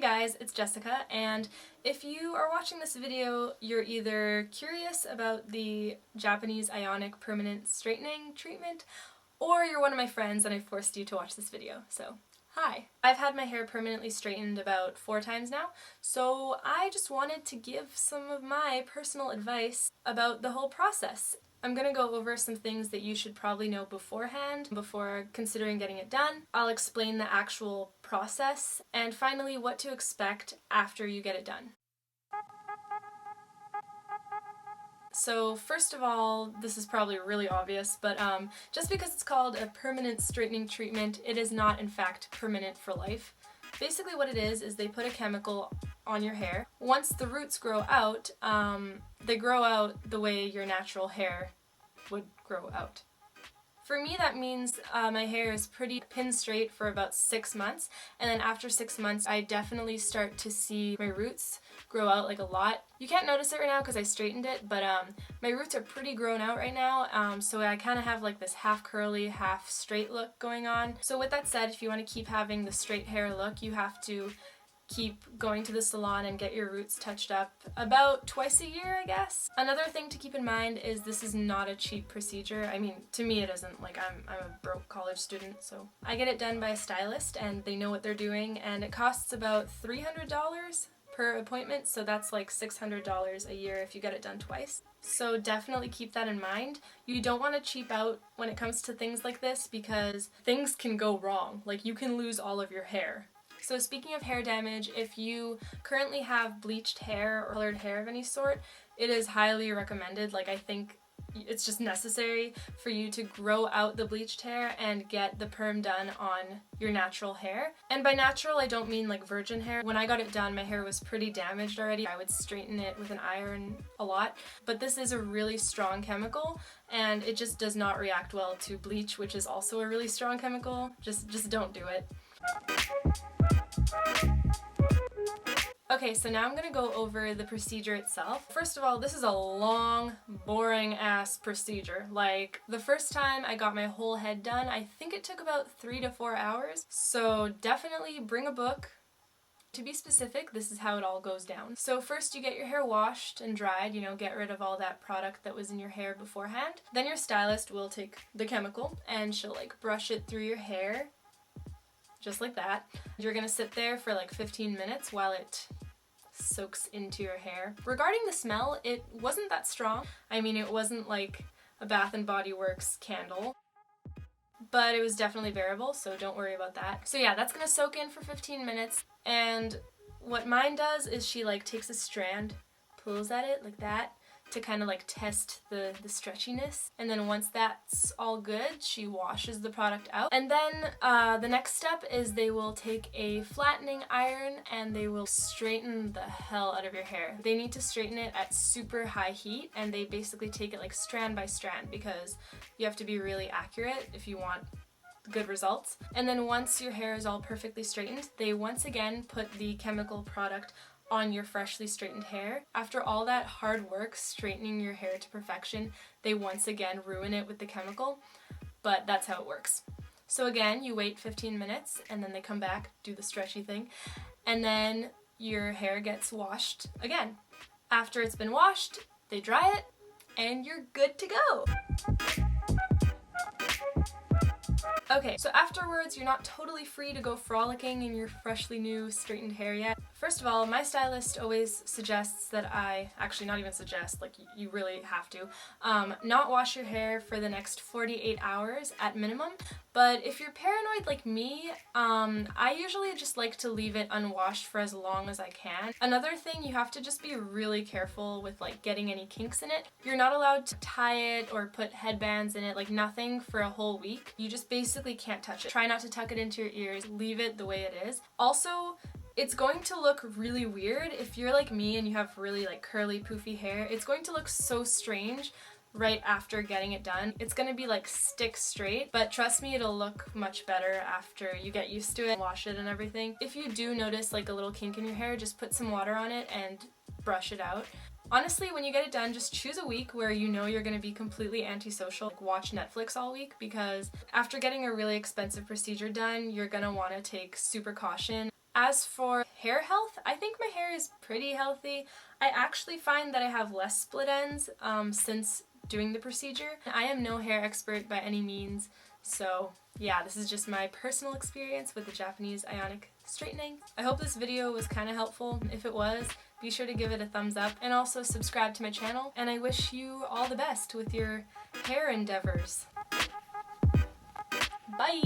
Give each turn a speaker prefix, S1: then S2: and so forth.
S1: guys, it's Jessica, and if you are watching this video, you're either curious about the Japanese Ionic Permanent Straightening treatment, or you're one of my friends and I forced you to watch this video, so hi. I've had my hair permanently straightened about 4 times now, so I just wanted to give some of my personal advice about the whole process. I'm going to go over some things that you should probably know beforehand before considering getting it done. I'll explain the actual process, and finally what to expect after you get it done. So first of all, this is probably really obvious, but just because it's called a permanent straightening treatment, it is not in fact permanent for life. Basically what it is they put a chemical on your hair. Once the roots grow out, they grow out the way your natural hair would grow out. For me, that means my hair is pretty pin straight for about 6 months, and then after 6 months I definitely start to see my roots grow out like a lot. You can't notice it right now because I straightened it, but my roots are pretty grown out right now, so I kind of have like this half curly, half straight look going on. So with that said, if you want to keep having the straight hair look, you have to keep going to the salon and get your roots touched up about twice a year, I guess. Another thing to keep in mind is this is not a cheap procedure. I mean, to me it isn't. Like, I'm a broke college student, so I get it done by a stylist and they know what they're doing, and it costs about $300 per appointment, so that's like $600 a year if you get it done twice. So definitely keep that in mind. You don't want to cheap out when it comes to things like this because things can go wrong. Like, you can lose all of your hair. So speaking of hair damage, if you currently have bleached hair or colored hair of any sort, it is highly recommended. Like, I think it's just necessary for you to grow out the bleached hair and get the perm done on your natural hair. And by natural, I don't mean like virgin hair. When I got it done, my hair was pretty damaged already. I would straighten it with an iron a lot. But this is a really strong chemical, and it just does not react well to bleach, which is also a really strong chemical. Just don't do it. Okay, so now I'm gonna go over the procedure itself. First of all, this is a long, boring ass procedure. Like, the first time I got my whole head done, I think it took about 3 to 4 hours. So definitely bring a book. To be specific, this is how it all goes down. So first you get your hair washed and dried, you know, get rid of all that product that was in your hair beforehand. Then your stylist will take the chemical and she'll like brush it through your hair. Just like that. You're gonna sit there for like 15 minutes while it soaks into your hair. Regarding the smell, it wasn't that strong. I mean, it wasn't like a Bath and Body Works candle, but it was definitely bearable, so don't worry about that. So yeah, that's gonna soak in for 15 minutes, and what mine does is she like takes a strand, pulls at it like that, to kind of like test the stretchiness, and then once that's all good, she washes the product out. And then the next step is they will take a flattening iron and they will straighten the hell out of your hair. They need to straighten it at super high heat, and they basically take it like strand by strand because you have to be really accurate if you want good results. And then once your hair is all perfectly straightened, they once again put the chemical product on your freshly straightened hair. After all that hard work straightening your hair to perfection, they once again ruin it with the chemical, but that's how it works. So again, you wait 15 minutes and then they come back, do the stretchy thing, and then your hair gets washed again. After it's been washed, they dry it and you're good to go. Okay, so afterwards, you're not totally free to go frolicking in your freshly new straightened hair yet. First of all, my stylist always suggests that actually not even suggest, like you really have to, not wash your hair for the next 48 hours at minimum. But if you're paranoid like me, I usually just like to leave it unwashed for as long as I can. Another thing, you have to just be really careful with like getting any kinks in it. You're not allowed to tie it or put headbands in it, like nothing for a whole week. You just basically can't touch it. Try not to tuck it into your ears, leave it the way it is. Also, it's going to look really weird if you're like me and you have really like curly poofy hair. It's going to look so strange right after getting it done. It's gonna be like stick straight, but trust me, it'll look much better after you get used to it, wash it and everything. If you do notice like a little kink in your hair, just put some water on it and brush it out. Honestly, when you get it done, just choose a week where you know you're going to be completely antisocial. Like, watch Netflix all week, because after getting a really expensive procedure done, you're going to want to take super caution. As for hair health, I think my hair is pretty healthy. I actually find that I have less split ends since doing the procedure. I am no hair expert by any means, so yeah, this is just my personal experience with the Japanese Ionic Straightening. I hope this video was kind of helpful. If it was, be sure to give it a thumbs up and also subscribe to my channel, and I wish you all the best with your hair endeavors. Bye!